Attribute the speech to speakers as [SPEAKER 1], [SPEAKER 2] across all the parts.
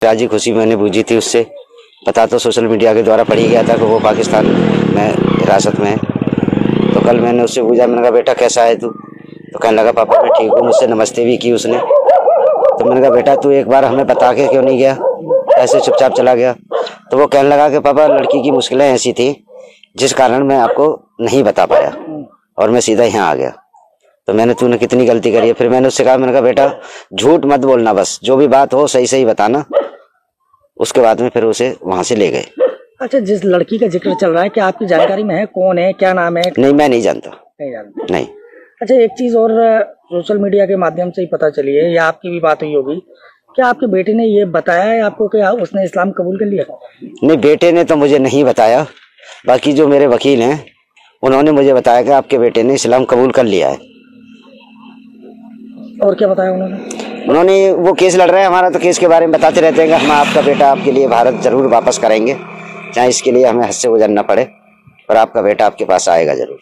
[SPEAKER 1] राजी खुशी मैंने पूछी थी उससे। पता तो सोशल मीडिया के द्वारा पड़ी गया था कि वो पाकिस्तान में हिरासत में है। तो कल मैंने उससे पूछा, मैंने कहा बेटा कैसा है तू? तो कहने लगा पापा मैं ठीक हूँ। मुझसे नमस्ते भी की उसने। तो मैंने कहा बेटा तू एक बार हमें बता के क्यों नहीं गया, ऐसे चुपचाप चला गया? तो वो कहने लगा कि पापा लड़की की मुश्किलें ऐसी थी जिस कारण मैं आपको नहीं बता पाया और मैं सीधा यहाँ आ गया। तो मैंने तूने कितनी गलती करी है। फिर मैंने उससे कहा, मैंने कहा बेटा झूठ मत बोलना, बस जो भी बात हो सही सही बताना। उसके बाद में फिर उसे वहां से ले गए।
[SPEAKER 2] अच्छा, जिस लड़की का जिक्र चल रहा है, क्या आपकी जानकारी में है? कौन है, क्या नाम है?
[SPEAKER 1] नहीं, मैं नहीं जानता।
[SPEAKER 2] नहीं जानता?
[SPEAKER 1] नहीं।
[SPEAKER 2] अच्छा, एक चीज और सोशल मीडिया के माध्यम से ही पता चली है या आपकी भी बात हुई होगी, क्या आपके बेटे ने ये बताया है आपको कि उसने इस्लाम कबूल कर लिया?
[SPEAKER 1] नहीं, बेटे ने तो मुझे नहीं बताया। बाकी जो मेरे वकील हैं उन्होंने मुझे बताया कि आपके बेटे ने इस्लाम कबूल कर लिया है।
[SPEAKER 2] और क्या बताया उन्होंने?
[SPEAKER 1] उन्होंने वो केस लड़ रहे हैं हमारा, तो केस के बारे में बताते रहते हैं कि हम आपका बेटा आपके लिए भारत जरूर वापस करेंगे, चाहे इसके लिए हमें हद से गुजरना पड़े, और आपका बेटा आपके पास आएगा जरूर।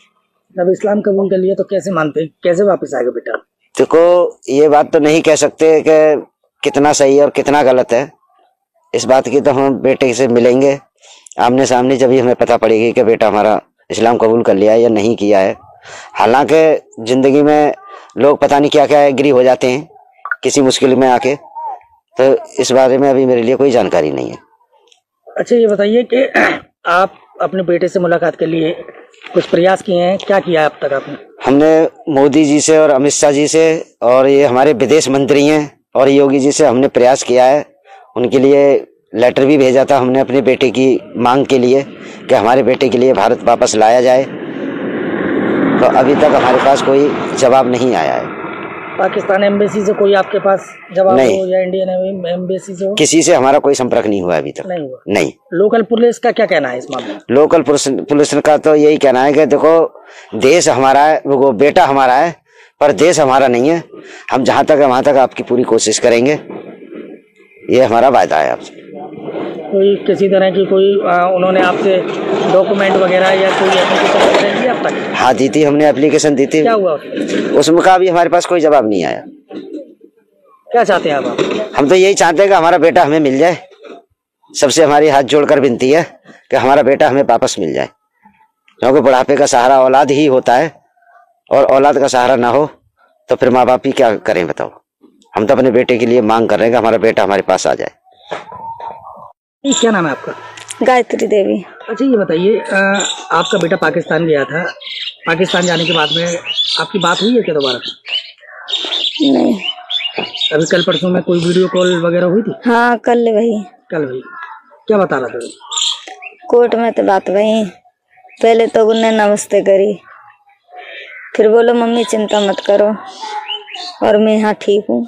[SPEAKER 2] जब इस्लाम कबूल कर लिया तो कैसे मानते, कैसे वापस आएगा बेटा?
[SPEAKER 1] देखो ये बात तो नहीं कह सकते कि कितना सही है और कितना गलत है। इस बात की तो हम बेटे से मिलेंगे आमने सामने, जब ही हमें पता पड़ेगी कि बेटा हमारा इस्लाम कबूल कर लिया है या नहीं किया है। हालांकि जिंदगी में लोग पता नहीं क्या क्या एग्री हो जाते हैं किसी मुश्किल में आके, तो इस बारे में अभी मेरे लिए कोई जानकारी नहीं है।
[SPEAKER 2] अच्छा, ये बताइए कि आप अपने बेटे से मुलाकात के लिए कुछ प्रयास किए हैं? क्या किया है अब तक आपने?
[SPEAKER 1] हमने मोदी जी से और अमित शाह जी से और ये हमारे विदेश मंत्री हैं और योगी जी से हमने प्रयास किया है। उनके लिए लेटर भी भेजा था हमने अपने बेटे की मांग के लिए कि हमारे बेटे के लिए भारत वापस लाया जाए। तो अभी तक हमारे पास कोई जवाब नहीं आया है।
[SPEAKER 2] पाकिस्तान एम्बेसी से कोई आपके पास जवाब
[SPEAKER 1] नहीं,
[SPEAKER 2] हो या इंडियन एम्बेसी से हो?
[SPEAKER 1] किसी से हमारा कोई संपर्क नहीं हुआ अभी तक।
[SPEAKER 2] नहीं हुआ?
[SPEAKER 1] नहीं।
[SPEAKER 2] लोकल पुलिस का क्या कहना है इस मामले में?
[SPEAKER 1] लोकल पुलिस का तो यही कहना है कि देखो देश हमारा है, वो बेटा हमारा है, पर देश हमारा नहीं है। हम जहां तक है वहां तक आपकी पूरी कोशिश करेंगे, ये हमारा वायदा है आपसे।
[SPEAKER 2] कोई किसी तरह की कोई उन्होंने आपसे डॉक्यूमेंट वगैरह या कोई एप्लीकेशन दी अब तक?
[SPEAKER 1] हाँ दी थी, हमने एप्लीकेशन दी थी।
[SPEAKER 2] क्या हुआ
[SPEAKER 1] उसमें का भी हमारे पास कोई जवाब नहीं आया।
[SPEAKER 2] क्या चाहते हैं आप?
[SPEAKER 1] हम तो यही चाहते हैं कि हमारा बेटा हमें मिल जाए। सबसे हमारी हाथ जोड़कर विनती है कि हमारा बेटा हमें वापस मिल जाए, क्योंकि बुढ़ापे का सहारा औलाद ही होता है, और औलाद का सहारा ना हो तो फिर माँ बाप ही क्या करें बताओ। हम तो अपने बेटे के लिए मांग कर रहे हैं कि हमारा बेटा हमारे पास आ जाए।
[SPEAKER 2] क्या नाम है आपका?
[SPEAKER 3] गायत्री देवी।
[SPEAKER 2] अच्छा, ये बताइए आपका बेटा पाकिस्तान गया था, पाकिस्तान जाने के बाद में आपकी बात हुई है क्या दोबारा?
[SPEAKER 3] नहीं।
[SPEAKER 2] अभी कल परसों में कोई वीडियो कॉल वगैरह हुई थी?
[SPEAKER 3] हाँ कल भाई।
[SPEAKER 2] कल भाई क्या बता रहा था?
[SPEAKER 3] कोर्ट में तो बात वही, पहले तो उन्हें नमस्ते करी, फिर बोलो मम्मी चिंता मत करो और मैं यहाँ ठीक हूँ,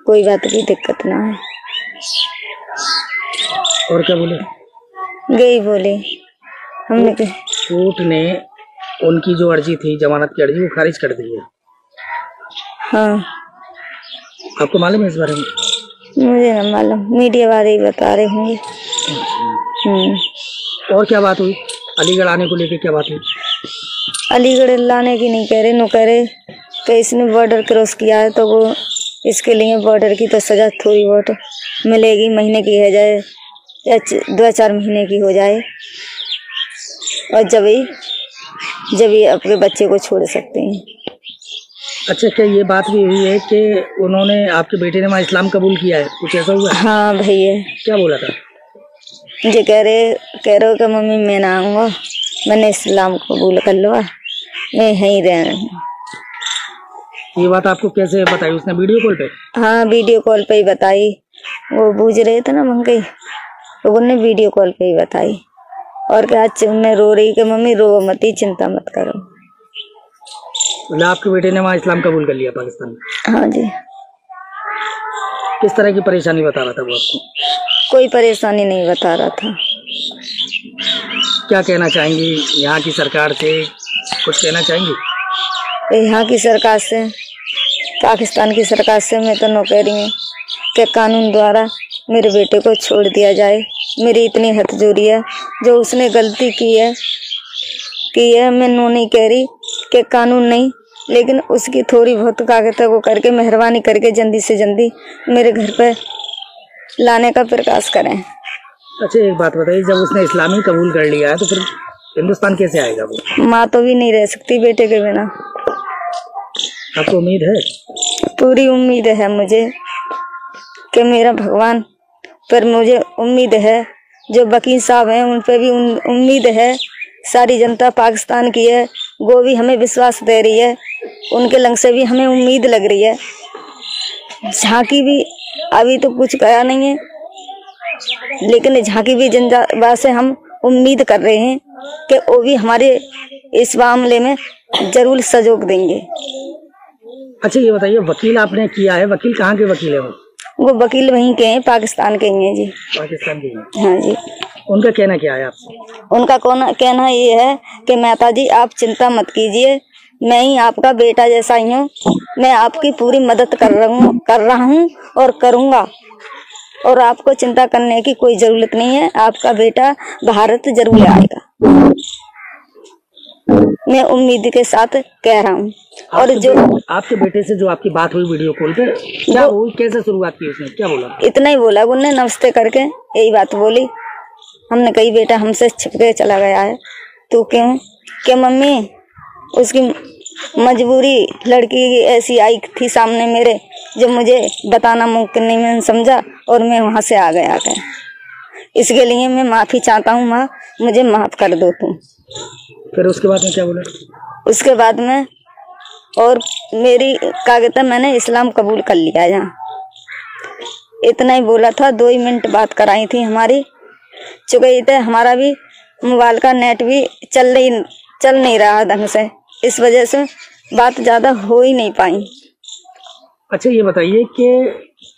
[SPEAKER 3] कोई बात की दिक्कत ना है।
[SPEAKER 2] और क्या बोले?
[SPEAKER 3] गई बोले हमने
[SPEAKER 2] कोर्ट ने उनकी जो अर्जी थी, जमानत की अर्जी, वो खारिज कर दी है।
[SPEAKER 3] हाँ।
[SPEAKER 2] आपको मालूम है इस बारे में?
[SPEAKER 3] मुझे ना मालूम, मीडिया वाले ही बता रहे होंगे।
[SPEAKER 2] और क्या बात हुई? अलीगढ़ आने को लेके क्या बात हुई?
[SPEAKER 3] अलीगढ़ लाने की नहीं कह रहे, नो कह रहे कि इसने बॉर्डर क्रॉस किया है तो वो इसके लिए बॉर्डर की तो सजा थोड़ी बहुत मिलेगी, महीने की हो जाए या 2-4 महीने की हो जाए, और जब ही अपने बच्चे को छोड़ सकते हैं।
[SPEAKER 2] अच्छा, क्या ये बात भी हुई है कि उन्होंने, आपके बेटे ने वहाँ इस्लाम कबूल किया है, कुछ ऐसा हुआ?
[SPEAKER 3] हाँ भैया।
[SPEAKER 2] क्या बोला था?
[SPEAKER 3] मुझे कह रहे हो कि मम्मी मैं ना आऊँगा, मैंने इस्लाम कबूल कर लो, मैं यहीं रह।
[SPEAKER 2] ये बात आपको कैसे बताई उसने? वीडियो कॉल पे?
[SPEAKER 3] हाँ वीडियो कॉल पे ही बताई, वो बूझ रहे थे ना मंगई, तो उन्होंने वीडियो कॉल पे ही बताई। और क्या उन्हें रो रही कि मम्मी रो मत, चिंता मत करो।
[SPEAKER 2] मतलब आपके बेटे ने वहाँ इस्लाम कबूल कर लिया पाकिस्तान में?
[SPEAKER 3] हाँ जी।
[SPEAKER 2] किस तरह की परेशानी बता रहा था वो आपको?
[SPEAKER 3] कोई परेशानी नहीं बता रहा था।
[SPEAKER 2] क्या कहना चाहेंगी यहाँ की सरकार से, कुछ कहना चाहेंगी?
[SPEAKER 3] यहाँ की सरकार से, पाकिस्तान की सरकार से मैं तो नो कह रही हूँ कि कानून द्वारा मेरे बेटे को छोड़ दिया जाए। मेरी इतनी हथ जोड़ी है, जो उसने गलती की है मैं नो नहीं कह रही कि कानून नहीं, लेकिन उसकी थोड़ी बहुत कागज को करके मेहरबानी करके जल्दी से जल्दी मेरे घर पे लाने का प्रयास करें।
[SPEAKER 2] अच्छा एक बात बताइए, जब उसने इस्लाम ही कबूल कर लिया है तो फिर हिंदुस्तान कैसे आएगा वो?
[SPEAKER 3] माँ तो भी नहीं रह सकती बेटे के बिना।
[SPEAKER 2] आपको उम्मीद है?
[SPEAKER 3] पूरी उम्मीद है मुझे कि मेरा भगवान पर मुझे उम्मीद है, जो वकील साहब हैं उन पर भी उम्मीद है, सारी जनता पाकिस्तान की है, वो भी हमें विश्वास दे रही है, उनके लंग से भी हमें उम्मीद लग रही है। झांकी भी अभी तो कुछ कहा नहीं है, लेकिन झांकी भी जनता से हम उम्मीद कर रहे हैं कि वो भी हमारे इस मामले में जरूर सहयोग देंगे।
[SPEAKER 2] अच्छा ये बताइए, वकील आपने किया है, वकील कहाँ के वकील है
[SPEAKER 3] वो वकील वहीं के हैं, पाकिस्तान के ही हैं जी।
[SPEAKER 2] पाकिस्तान के हैं?
[SPEAKER 3] हाँ जी।
[SPEAKER 2] उनका कहना क्या है आपसे? उनका
[SPEAKER 3] कहना ये है कि मेहता जी आप चिंता मत कीजिए, मैं ही आपका बेटा जैसा ही हूँ, मैं आपकी पूरी मदद कर रहा हूँ और करूँगा, और आपको चिंता करने की कोई जरूरत नहीं है, आपका बेटा भारत जरूर आएगा, मैं उम्मीद के साथ कह रहा हूँ। और जो
[SPEAKER 2] आपके बेटे से जो आपकी बात हुई वीडियो कॉल पे, क्या हुई, कैसे शुरुआत की उसने, क्या बोला?
[SPEAKER 3] इतना ही बोला, उन्होंने नमस्ते करके यही बात बोली। हमने कही बेटा हमसे छिप के चला गया है, तू क्यों? क्या मम्मी उसकी मजबूरी, लड़की ऐसी आई थी सामने मेरे जो मुझे बताना मुमकिन नहीं, मैंने समझा और मैं वहां से आ गया था, इसके लिए मैं माफी चाहता हूँ माँ, मुझे माफ कर दो तुम।
[SPEAKER 2] फिर उसके बाद में क्या बोला?
[SPEAKER 3] उसके बाद में और मेरी क्या कहता, मैंने इस्लाम कबूल कर लिया यहाँ, इतना ही बोला था। 2 मिनट बात कराई थी हमारी, चुके थे, हमारा भी मोबाइल का नेट भी चल नहीं रहा ढंग से, इस वजह से बात ज्यादा हो ही नहीं पाई।
[SPEAKER 2] अच्छा ये बताइए कि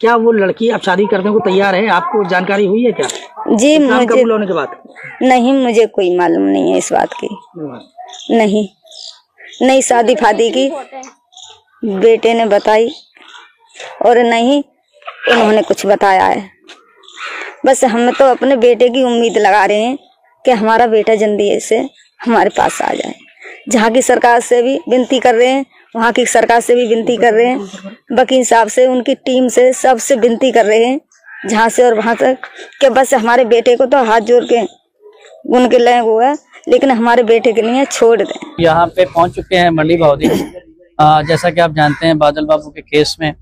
[SPEAKER 2] क्या वो लड़की अब शादी करने को तैयार है, आपको जानकारी हुई है क्या?
[SPEAKER 3] जी मुझे
[SPEAKER 2] कबूल होने के बाद?
[SPEAKER 3] नहीं, मुझे कोई मालूम नहीं है इस बात की। नहीं शादी फादी की बेटे ने बताई और नहीं उन्होंने कुछ बताया है, बस हम तो अपने बेटे की उम्मीद लगा रहे हैं कि हमारा बेटा जल्दी से हमारे पास आ जाए। जहाँ की सरकार से भी विनती कर रहे हैं, वहाँ की सरकार से भी विनती कर रहे हैं, वकील साहब से, उनकी टीम से, सबसे विनती कर रहे हैं, जहाँ से और वहाँ तक कि बस हमारे बेटे को तो हाथ जोड़ के उनके लय हुआ है, लेकिन हमारे बेटे के लिए छोड़ दें।
[SPEAKER 4] यहाँ पे पहुँच चुके हैं मंडी बहादुर। जैसा कि आप जानते हैं बादल बाबू के केस में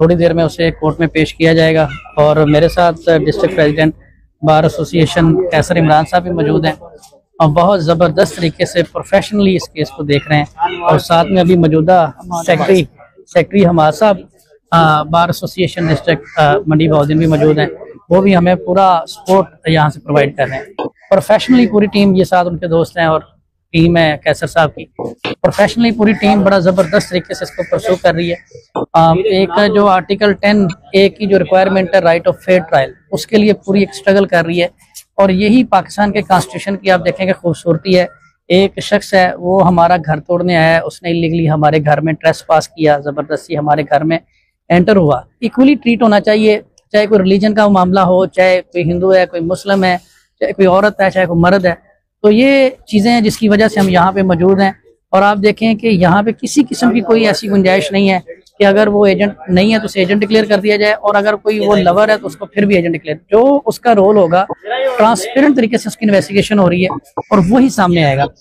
[SPEAKER 4] थोड़ी देर में उसे कोर्ट में पेश किया जाएगा, और मेरे साथ डिस्ट्रिक्ट प्रेसिडेंट बार एसोसिएशन कैसर इमरान साहब भी मौजूद हैं और बहुत ज़बरदस्त तरीके से प्रोफेशनली इस केस को देख रहे हैं, और साथ में अभी मौजूदा सेक्रेटरी हमारा साहब बार एसोसिएशन डिस्ट्रिक्ट मंडी बहादुर भी मौजूद हैं, वो भी हमें पूरा सपोर्ट यहाँ से प्रोवाइड कर रहे हैं। प्रोफेशनली पूरी टीम, ये साथ उनके दोस्त हैं और टीम है कैसर साहब की, प्रोफेशनली पूरी टीम बड़ा ज़बरदस्त तरीके से इसको परसू कर रही है। एक जो आर्टिकल 10A की जो रिक्वायरमेंट है, राइट ऑफ फेयर ट्रायल, उसके लिए पूरी एक स्ट्रगल कर रही है, और यही पाकिस्तान के कॉन्स्टिट्यूशन की आप देखेंगे खूबसूरती है। एक शख्स है वो हमारा घर तोड़ने आया है, उसने इलीगली हमारे घर में ट्रेस पास किया, ज़बरदस्ती हमारे घर में एंटर हुआ। इक्वली ट्रीट होना चाहिए, चाहे कोई रिलीजन का मामला हो, चाहे कोई हिंदू है, कोई मुस्लिम है, चाहे कोई औरत है, चाहे कोई मर्द है। तो ये चीज़ें हैं जिसकी वजह से हम यहाँ पे मौजूद हैं, और आप देखें कि यहाँ पे किसी किस्म की कोई ऐसी गुंजाइश नहीं है कि अगर वो एजेंट नहीं है तो उसे एजेंट डिक्लेयर कर दिया जाए, और अगर कोई वो लवर है तो उसको फिर भी एजेंट डिक्लेयर, जो उसका रोल होगा ट्रांसपेरेंट तरीके से उसकी इन्वेस्टिगेशन हो रही है और वही सामने आएगा।